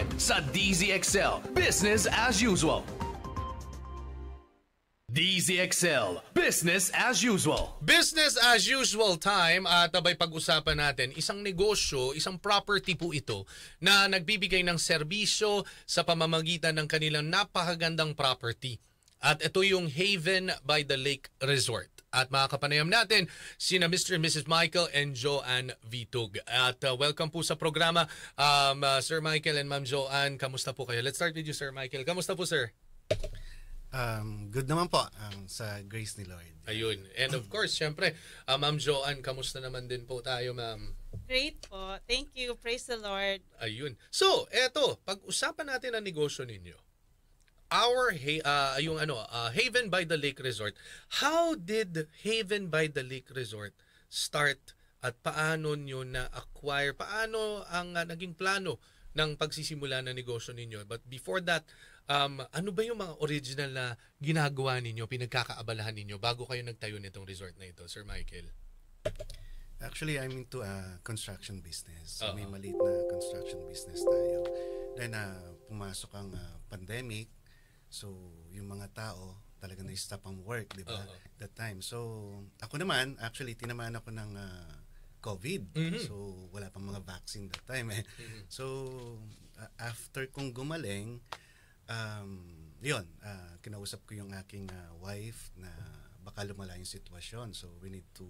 time sa DZXL Business as Usual. DZXL Business as Usual. Business as usual time at abay pag-usapan natin isang negosyo, isang property po ito na nagbibigay ng serbisyo sa pamamagitan ng kanilang napakagandang property. At ito yung Haven by the Lake Resort. At makakapanayam natin sina Mr. and Mrs. Michael and Joanne Vitug. At welcome po sa programa, Sir Michael and Ma'am Joanne. Kamusta po kayo? Let's start with you, Sir Michael. Kamusta po, sir? Good naman po sa grace ni Lord. Ayun. And of course, syempre, Ma'am Joanne, kamusta naman din po tayo, ma'am? Great po. Thank you. Praise the Lord. Ayun. So, eto, pag-usapan natin ang negosyo ninyo. Haven by the Lake Resort. How did Haven by the Lake Resort start at paano nyo na-acquire? Paano ang naging plano ng pagsisimula ng negosyo ninyo? But before that, ano ba yung mga original na ginagawa ninyo, pinagkakaabalahan ninyo bago kayo nagtayo nitong resort na ito, Sir Michael? Actually, I'm into a construction business. So, may maliit na construction business tayo. Then, pumasok ang pandemic. So, yung mga tao talaga na-stop ang work, di ba? That time. So, ako naman, actually, tinamaan ako ng COVID. So, wala pang mga vaccine that time. So, after kong gumaling, kinausap ko yung aking wife na baka lumala yung sitwasyon. So, we need to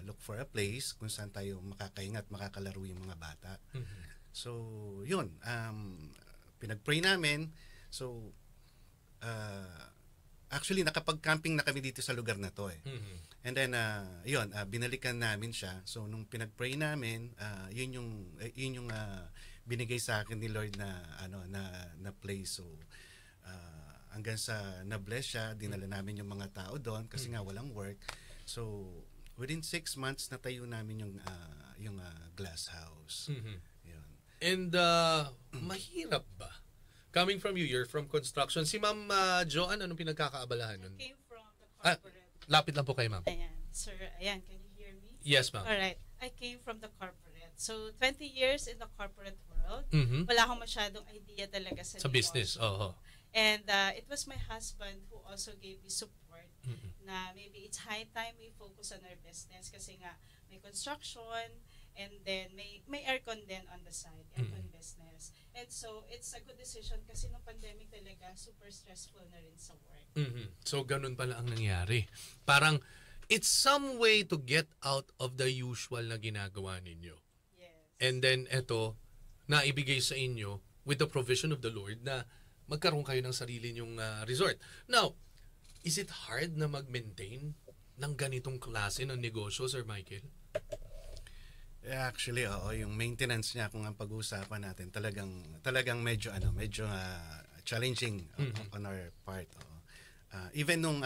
look for a place kung saan tayo makakahinga at makakalaro yung mga bata. So, yun. Pinag-pray namin. So, actually, nakapag-camping na kami dito sa lugar na to eh. And then, binalikan namin siya. So, nung pinag-pray namin, yun yung binigay sa akin ni Lord na place. So, hanggang sa na-bless siya, dinala namin yung mga tao doon kasi nga walang work. So, within 6 months, natayo namin yung glass house. Yun. And mahirap ba? Coming from you, you're from construction. Si Ma'am Joanne, anong pinagkakaabalahan nun? I came from the corporate. Lapit lang po kayo, ma'am. Ayan, sir. Ayan, can you hear me? Yes, ma'am. Alright. I came from the corporate. So, 20 years in the corporate world. Wala akong masyadong idea talaga sa business. And it was my husband who also gave me support na maybe it's high time we focus on our business kasi nga may construction and then may aircon din on the side, aircon business. And so, it's a good decision kasi nung pandemic talaga, super stressful na rin sa work. So, ganun pala ang nangyari. Parang, it's some way to get out of the usual na ginagawa ninyo. Yes. And then, eto, naibigay sa inyo with the provision of the Lord na magkaroon kayo ng sarili nyong resort. Now, is it hard na mag-maintain ng ganitong klase ng negosyo, Sir Michael? Actually, yung maintenance niya kung ang pag-uusapan natin, talagang medyo challenging on our part. Even nung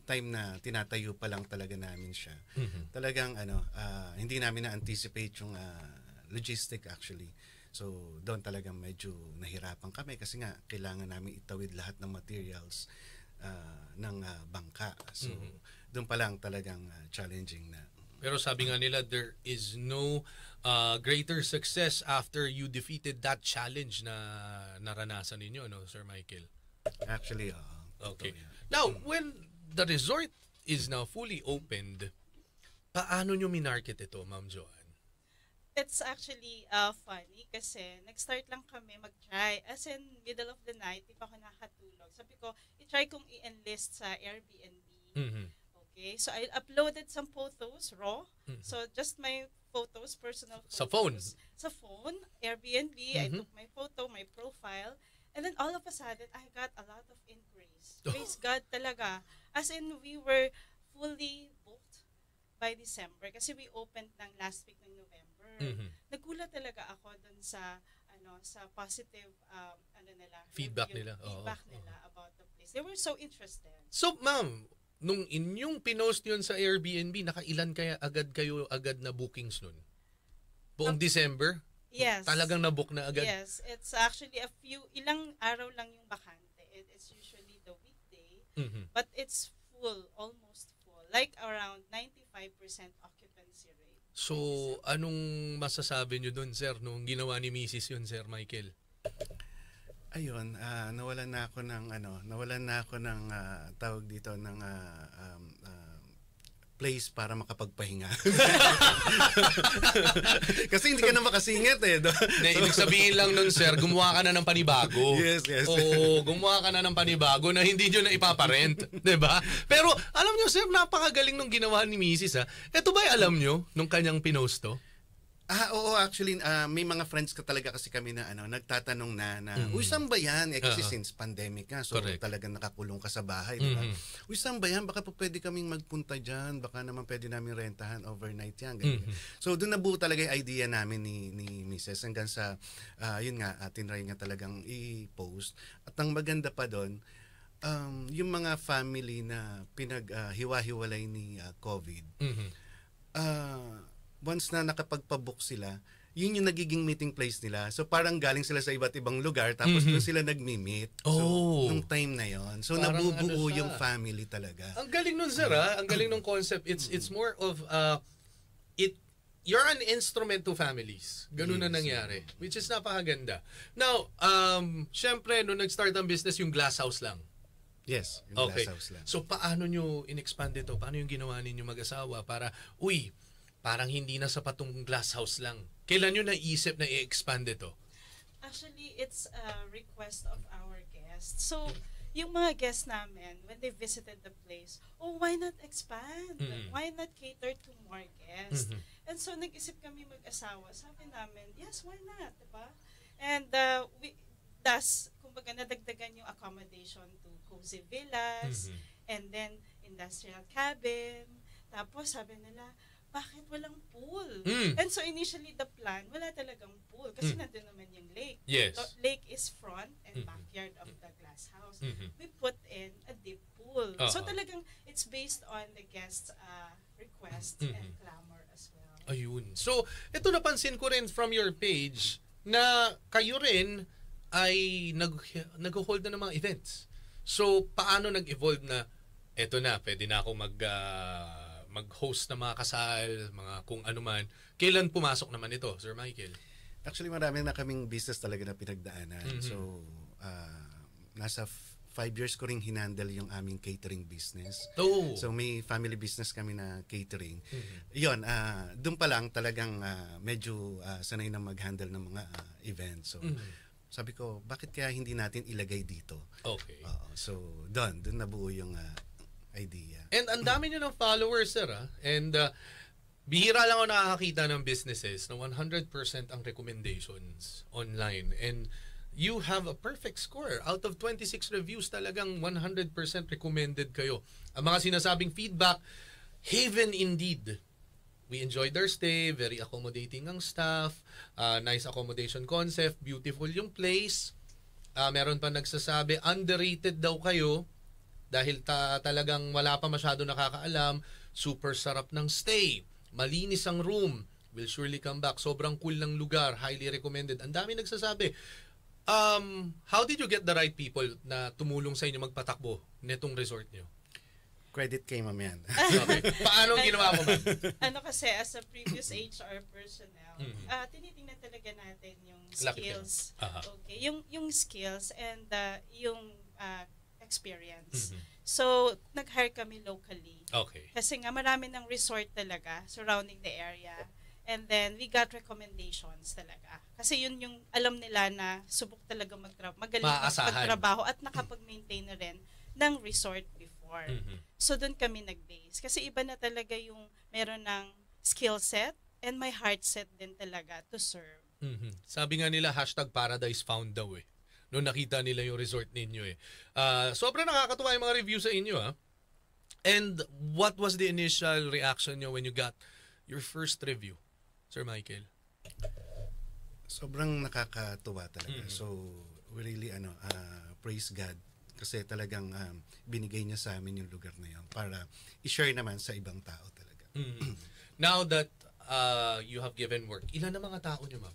time na tinatayo pa lang talaga namin siya, talagang hindi namin na-anticipate yung logistic actually. So, doon talagang medyo nahirapan kami kasi nga kailangan namin itawid lahat ng materials ng bangka. So, doon pa lang talagang challenging na. Pero sabi nga nila, there is no greater success after you defeated that challenge na naranasan ninyo, no, Sir Michael? Actually, okay. Now, when the resort is now fully opened, paano nyo minarket ito, Ma'am Joanne? It's actually funny kasi nag-start lang kami mag-try. As in, middle of the night, di pa ako nakatulog. Sabi ko, i-try kong i-enlist sa Airbnb. Okay, so I uploaded some photos, raw. So just my photos, personal photos. Sa phone? Sa phone, Airbnb. I took my photo, my profile. And then all of a sudden, I got a lot of inquiries. Praise God talaga. As in, we were fully booked by December kasi we opened ng last week ng November. Nagulat talaga ako dun sa positive feedback nila about the place. They were so interested. So, ma'am, nung inyong pinost yun sa Airbnb, nakailan kayo agad na bookings nun? Buong December? Yes. Talagang na-book na agad? Yes. It's actually ilang araw lang yung bakante. It's usually the weekday, but it's full, almost full. Like around 95% occupancy rate. So, anong masasabi nyo dun, sir, nung ginawa ni Mrs. yun, Sir Michael? Ayun, nawalan na ako ng tawag dito ng place para makapagpahinga. Kasi hindi ka na makasingit eh. Ibig sabihin lang nun, sir, gumawa ka na ng panibago. Yes. Oo, gumawa ka na ng panibago na hindi nyo na ipaparent. Diba? Pero alam nyo, sir, napakagaling nung ginawa ni Mrs. Ito ba alam nyo nung kanyang pinost to? Oo, actually, may mga friends ka talaga kasi kami na nagtatanong na uy, saan ba yan? Kasi since pandemic nga, so Correct. talagang nakakulong ka sa bahay, di ba? Uy, saan ba yan? Baka po pwede kaming magpunta dyan, baka naman pwede namin rentahan overnight yan. Ganyan. So doon nabuo talaga yung idea namin ni Mrs. hanggang sa, yun nga, tinry nga talagang i-post. At ang maganda pa doon, yung mga family na pinaghiwa-hiwalay ni COVID, once na nakapagpabook sila, yun yung nagiging meeting place nila. So parang galing sila sa iba't ibang lugar tapos doon sila nagmi-meet. So nung time na yon. So Parang nabubuo siya. yung family talaga. Ang galing nun, sir, Ang galing nung concept. It's more of you're an instrument to families. Ganun na nangyari. Which is napakaganda. Now, syempre, nung nag-start ang business, yung glass house lang. Yes, yung Okay. glass house lang. So, paano nyo in-expand ito? Paano yung ginawa ninyo mag-asawa para, parang hindi na sapat tong glass house lang. Kailan nyo naisip na i-expand ito? Actually, it's a request of our guests. So, yung mga guests namin, when they visited the place, why not expand? Why not cater to more guests? And so, nag-isip kami mag-asawa. Sabi namin, yes, why not? Diba? And kumbaga, nadagdagan yung accommodation to cozy villas, and then industrial cabin. Tapos, sabi nila, bakit walang pool? And so initially the plan, wala talagang pool kasi nandun naman yung lake. Yes. So, lake is front and backyard of the glass house. We put in a deep pool. So talagang it's based on the guests' request and clamor as well. Ayun. So, ito napansin ko rin from your page na kayo rin ay nag-hold na ng mga events. So, paano nag-evolve na eto na, pwede na ako mag-host ng mga kasal, mga kung ano man. Kailan pumasok naman ito, Sir Michael? Actually, marami na kaming business talaga na pinagdaanan. So, nasa 5 years ko ring hinandle yung aming catering business. Oh. So, may family business kami na catering. Yun, doon pa lang talagang medyo sanay na mag-handle ng mga events. So, sabi ko, bakit kaya hindi natin ilagay dito? Okay. So, doon nabuo yung idea. And ang dami nyo ng followers, sir. And bihira lang ako nakakakita ng businesses na 100% ang recommendations online. And you have a perfect score. Out of 26 reviews, talagang 100% recommended kayo. Ang mga sinasabing feedback, haven indeed. We enjoyed our stay, very accommodating ang staff, nice accommodation concept, beautiful yung place. Meron pa nagsasabi, underrated daw kayo dahil talagang wala pa masyado nakakaalam, super sarap ng stay, malinis ang room, will surely come back, sobrang cool ng lugar, highly recommended. Ang dami nagsasabi. How did you get the right people na tumulong sa inyo magpatakbo netong resort nyo? Credit kay Ma'am yan. Okay. Paano ginawa mo, ma'am? Kasi as a previous HR personnel, tinitingnan talaga natin yung skills. Okay, yung skills and yung experience. So, nag-hire kami locally. Okay. Kasi nga marami ng resort talaga surrounding the area. And then, we got recommendations talaga. Kasi yun yung alam nila na subok talaga magaling magtrabaho at nakapag-maintain na rin ng resort before. So, doon kami nag-base. Kasi iba na talaga yung meron ng skill set and my heart set din talaga to serve. Sabi nga nila, #paradise found daw eh. Noong nakita nila yung resort ninyo eh. Sobrang nakakatuwa yung mga review sa inyo ha. And what was the initial reaction nyo when you got your first review, Sir Michael? Sobrang nakakatuwa talaga. So, we really praise God kasi talagang binigay niya sa amin yung lugar na yun para i-share naman sa ibang tao talaga. Now that you have given work, ilan na mga tao nyo, ma'am?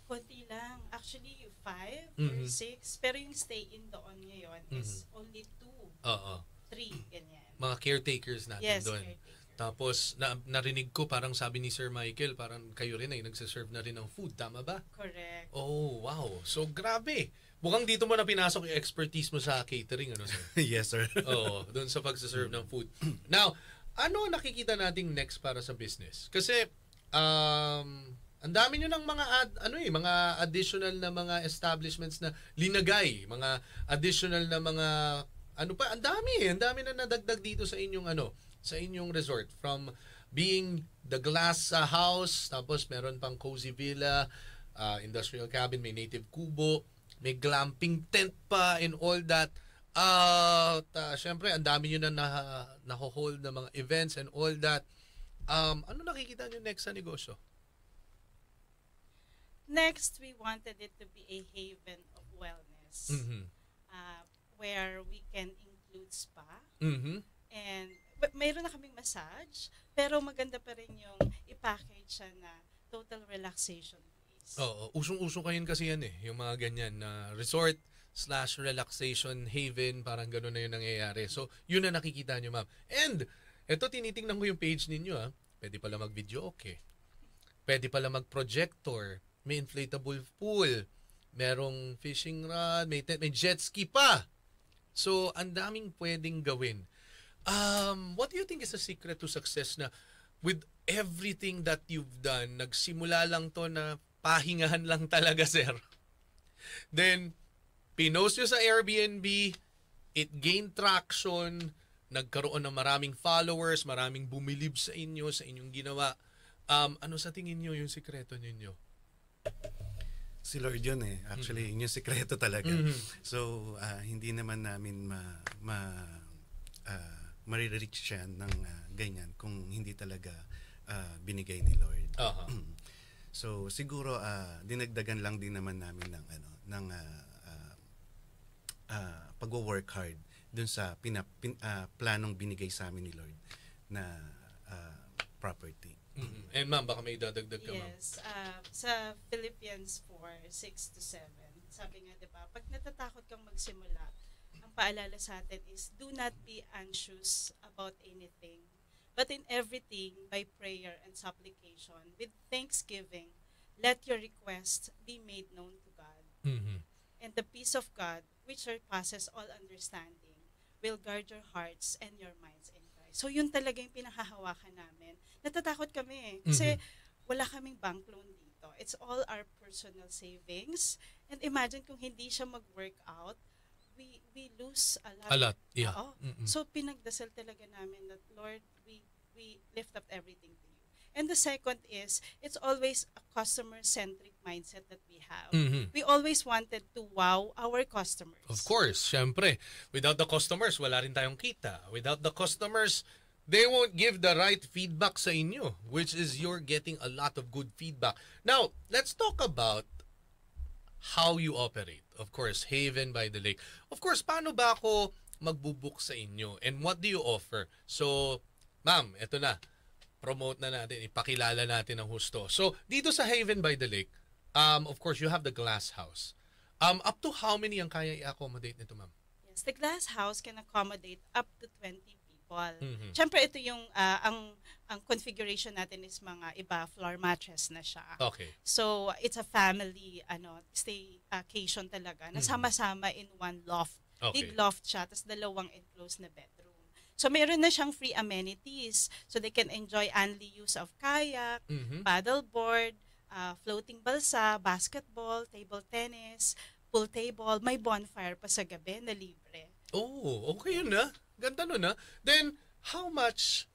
Konti lang. Actually, 5 or 6. Pero yung stay-in doon ngayon is only 2. 3, ganyan. Mga caretakers natin Yes, doon. caretakers. Tapos narinig ko parang sabi ni Sir Michael, parang kayo rin ay nagsiserve na rin ng food, tama ba? Correct. Oh, wow. So grabe. Mukhang dito mo na pinasok yung expertise mo sa catering, ano sir? Yes, sir. Oo, doon sa pagsiserve ng food. Now, ano nakikita nating next para sa business? Kasi ang dami nyo ng mga additional na mga establishments na linagay, mga additional na mga ang dami na nadagdag dito sa inyong resort, from being the glass house, tapos meron pang cozy villa, industrial cabin, may native kubo, may glamping tent pa and all that. Syempre, ang dami nyo na naho-hold na mga events and all that. Ano nakikita nyo next sa negosyo? Next, we wanted it to be a haven of wellness, where we can include spa, and mayroon na kaming massage, pero maganda pa rin yung i-package siya na total relaxation place. Oo, usong-uso ngayon kasi yan yung mga ganyan na resort/relaxation haven, parang gano'n na yung nangyayari. So, yun na nakikita nyo, ma'am. And, eto tinitingnan ko yung page ninyo, Pwede pala mag-video, okay. Pwede pala mag-projector, may inflatable pool, merong fishing rod, may jet ski pa. So, ang daming pwedeng gawin. What do you think is the secret to success na with everything that you've done, nagsimula lang to na pahingahan lang talaga, sir? Then, pinost nyo sa Airbnb, it gained traction, nagkaroon ng maraming followers, maraming bumilib sa inyo, sa inyong ginawa. Ano sa tingin nyo yung sikreto ninyo? Si Lord yun Actually, yun yung sikreto talaga. So, hindi naman namin marireach siya ng ganyan kung hindi talaga binigay ni Lord. So, siguro dinagdagan lang din naman namin ng pag-work hard dun sa planong binigay sa amin ni Lord na property. And ma'am, baka may dadagdag ka, ma'am. Yes. Sa Philippians 4:6-7, sabi nga, diba, pag natatakot kang magsimula, ang paalala sa atin is, do not be anxious about anything, but in everything, by prayer and supplication, with thanksgiving, let your requests be made known to God. And the peace of God, which surpasses all understanding, will guard your hearts and your minds in Christ. So yun talaga yung pinakahawakan namin. Natatakot kami kasi wala kaming bank loan dito. It's all our personal savings. And imagine kung hindi siya mag-work out, we lose a lot. A lot, yeah. So pinagdasal talaga namin that, Lord, we lift up everything to you. And the second is, it's always a customer-centric mindset that we have. We always wanted to wow our customers. Of course, syempre. Without the customers, wala rin tayong kita. Without the customers, they won't give the right feedback sa inyo, which is you're getting a lot of good feedback. Now, let's talk about how you operate. Of course, Haven by the Lake. Of course, paano ba ako magbubook sa inyo? And what do you offer? So, ma'am, eto na. Promote na natin, ipakilala natin ang husto. So, dito sa Haven by the Lake, of course, you have the glass house. Up to how many ang kaya i-accommodate nito, ma'am? Yes, the glass house can accommodate up to 20 people. Siyempre, ito yung, ang configuration natin is mga iba, floor mattress na siya. Okay. So, it's a family, staycation talaga. Nasama-sama in one loft. Okay. Big loft siya, tapos dalawang enclosed na bedroom. So, meron na siyang free amenities. So, they can enjoy only use of kayak, paddleboard, floating balsa, basketball, table tennis, pool table. May bonfire pa sa gabi na libre. Oh, okay yun na. Ganda nun na. Then, how much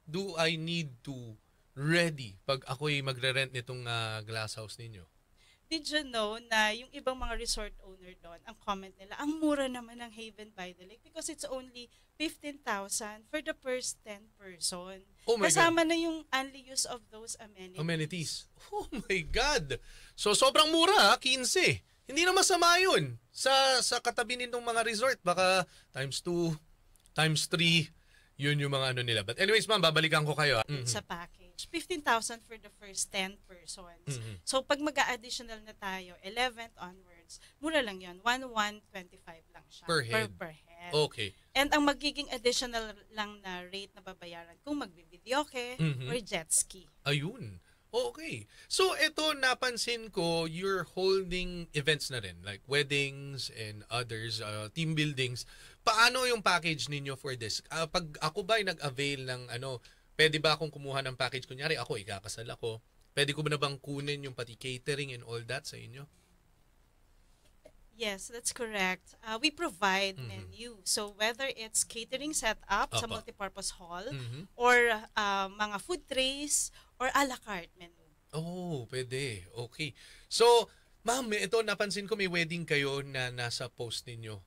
do I need to ready pag ako'y magre-rent nitong glass house ninyo? Did you know na yung ibang mga resort owner doon, ang comment nila, ang mura naman ng Haven by the Lake because it's only 15,000 for the first 10 person. Oh my Kasama na yung only use of those amenities. Oh my God! So, sobrang mura, 15. Hindi na masama yun. Sa katabi nitong mga resort, baka times 2, times 3, yun yung mga nila. But anyways, ma'am, babalikan ko kayo. Sa package. 15,000 for the first 10 persons. So, pag mag-a-additional na tayo, 11th onwards, mura lang yun. 1,125 lang lang siya. Per head. Per head. Okay. And ang magiging additional lang na rate na babayaran kung magbibideoke Mhm. or jet ski. Ayun. Okay. So, ito napansin ko, you're holding events na rin, like weddings and others, team buildings. Paano yung package ninyo for this? Pag ako ba ay nag-avail ng pwede ba akong kumuha ng package? Kunyari ako, ikakasal ako. Pwede ko ba na bang kunin yung pati catering and all that sa inyo? Yes, that's correct. We provide menu. So whether it's catering setup sa Apa. multipurpose hall Mhm. or mga food trays or a la carte menu. Oh, pwede. Okay. So, ma'am, ito napansin ko may wedding kayo na nasa post ninyo.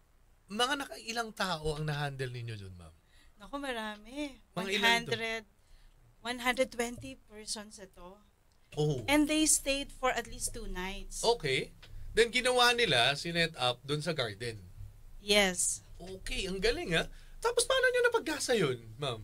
Mga ilang tao ang na-handle ninyo dun, ma'am? Naku, marami. Mga ilan to? 120 persons ito. Oh. And they stayed for at least 2 nights. Okay. Then ginawa nila, sinet up dun sa garden. Yes. Okay, ang galing ha. Tapos paano nyo napagkasa yun, ma'am?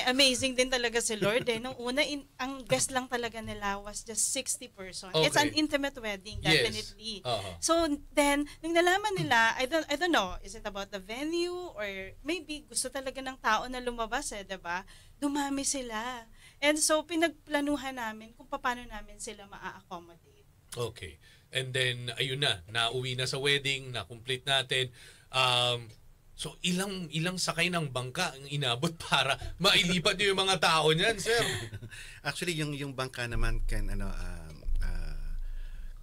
Amazing din talaga si Lord eh. Nung una, ang guest lang talaga nila was just 60 persons. It's Okay. an intimate wedding, Yes. definitely. Uh-huh. So then, nung nalaman nila, I don't know, is it about the venue or maybe gusto talaga ng tao na lumabas diba? Dumami sila. And so, pinagplanuhan namin kung paano namin sila maa-accommodate. Okay. And then, ayun na, nauwi na sa wedding, na-complete natin. So, ilang sakay ng bangka ang inabot para mailipat yung mga tao niyan, sir? Actually, yung bangka naman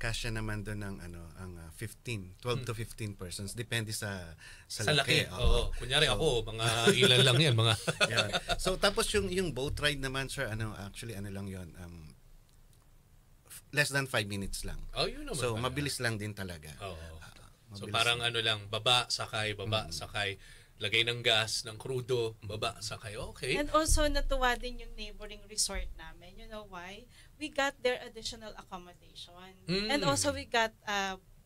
kasya naman doon ng ang 12 to 15 persons depende sa laki. Oo. Oo. Kunyari ako, mga ilan lang yan, mga Yeah. So tapos yung boat ride naman, sir, actually lang 'yon. Less than 5 minutes lang. Oh, yun naman. So pala. mabilis lang din talaga. Oo. So Mabilis parang lang, baba, sakay, lagay ng gas, ng krudo, baba, sakay. Okay. And also, natuwa din yung neighboring resort namin. You know why? We got their additional accommodation. And also, we got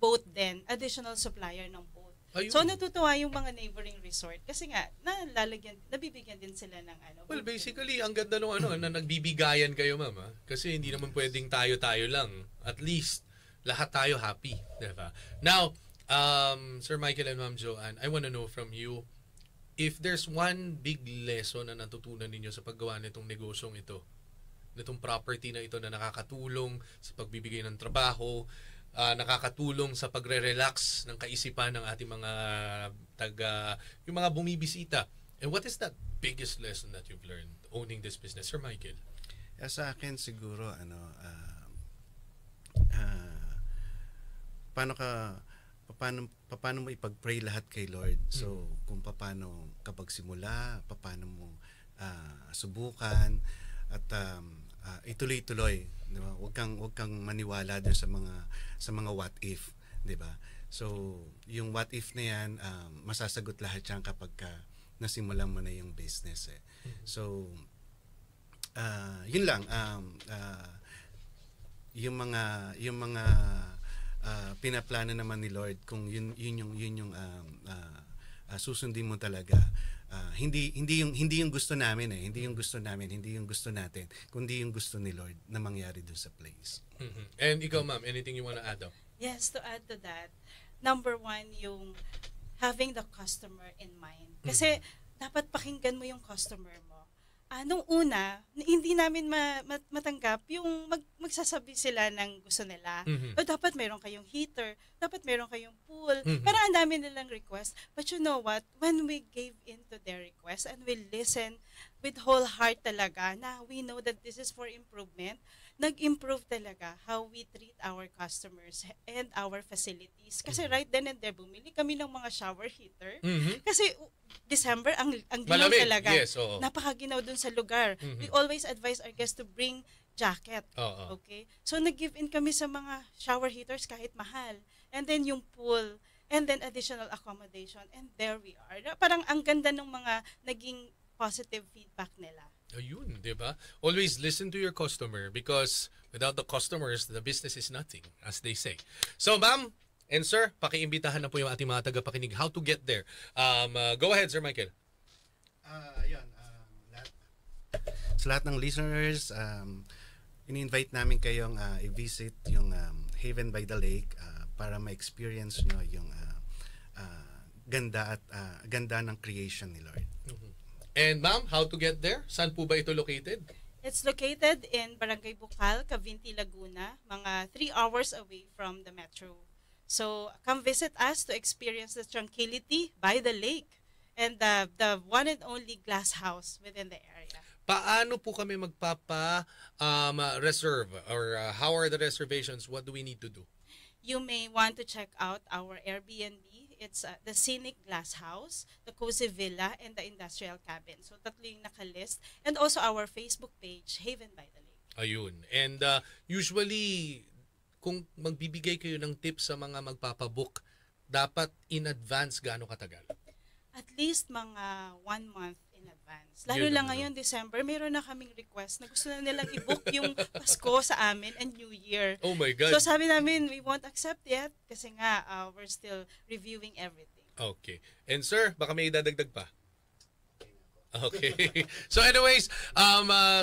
boat din, additional supplier ng boat. Ayun. So, natutuwa yung mga neighboring resort kasi nga, nabibigyan din sila ng Well, basically, ang ganda nung na nagbibigayan kayo, ma'am. Ha? Kasi hindi naman pwedeng tayo-tayo lang. At least, lahat tayo happy. Diba? Now, Sir Michael and Ma'am Joanne, I want to know from you, if there's one big lesson na natutunan ninyo sa paggawa nitong negosyong ito, nitong property na ito na nakakatulong sa pagbibigay ng trabaho, nakakatulong sa pagre-relax ng kaisipan ng ating mga yung mga bumibisita. And what is that biggest lesson that you've learned owning this business, Sir Michael? Sa akin siguro paano mo ipag-pray lahat kay Lord. So kung paano kapag simula, paano mo subukan at ituloy-tuloy, di ba? Huwag kang maniwala doon sa mga what if, di ba? So yung what if na yan, masasagot lahat yan kapag nasimulan mo na yung business eh. So yun lang, yung mga pinaplano naman ni Lord, kung yun yung susundin mo talaga, hindi yung gusto namin hindi yung gusto natin, kundi yung gusto ni Lord na mangyari doon sa place. Mm-hmm. And ikaw, ma'am, anything you wanna add up? Yes, to add to that, number 1, yung having the customer in mind. Kasi dapat pakinggan mo yung customer mo. Nung una, hindi namin matanggap yung magsasabi sila ng gusto nila. O dapat meron kayong heater, dapat meron kayong pool. Pero ang dami nilang request. But you know what? When we gave in to their request and we listen with whole heart talaga na we know that this is for improvement, nag-improve talaga how we treat our customers and our facilities. Kasi right then and there, bumili kami ng mga shower heater. Kasi December, ang ginaw Malamig, talaga. yes, oo. Napakaginaw dun sa lugar. We always advise our guests to bring jacket. Oo. Okay? So, nag-give in kami sa mga shower heaters kahit mahal. And then yung pool. And then additional accommodation. And there we are. Parang ang ganda ng mga naging positive feedback nila. Ayun, di ba? Always listen to your customer because without the customers, the business is nothing, as they say. So, ma'am and sir, pakiimbitahan na po yung ating mga tagapakinig how to get there. Go ahead, Sir Michael. Sa lahat ng listeners, ini-invite namin kayong i-visit yung Haven by the Lake. para ma-experience nyo yung ganda ng creation ni Lord. And ma'am, how to get there? Saan po ba ito located? It's located in Barangay Bukal, Cavinti, Laguna, mga 3 hours away from the metro. So come visit us to experience the tranquility by the lake and the one and only glass house within the area. Paano po kami reserve or how are the reservations? What do we need to do? You may want to check out our Airbnb. It's the Scenic Glass House, the Cozy Villa, and the Industrial Cabin. So tatlo yung nakalist. And also our Facebook page, Haven by the Lake. Ayun. And usually, kung magbibigay kayo ng tips sa mga magpapabook, dapat in advance gaano katagal? At least mga 1 month in advance. Lalo Yun lang naman. ngayon, December, meron na kaming request na gusto na nilang i-book yung Pasko sa amin and New Year. Oh my God. So sabi namin, we won't accept yet kasi nga we're still reviewing everything. Okay. And sir, baka may dadagdag pa? Okay. So anyways,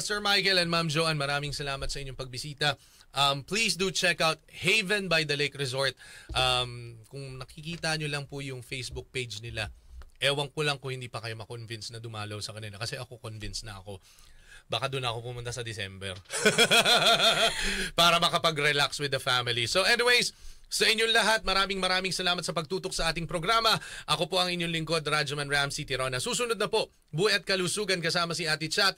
Sir Michael and Ma'am Joanne, maraming salamat sa inyong pagbisita. Please do check out Haven by the Lake Resort. Kung nakikita nyo lang po yung Facebook page nila, ewan ko lang kung hindi pa kayo ma-convince na dumalaw sa kanila. Kasi ako convinced na ako. Baka doon ako pumunta sa December. Para makapag-relax with the family. So anyways, sa inyong lahat, maraming salamat sa pagtutok sa ating programa. Ako po ang inyong lingkod, Radyoman Ramsey Tirona. Susunod na po, Buhay at Kalusugan kasama si Ate Chat.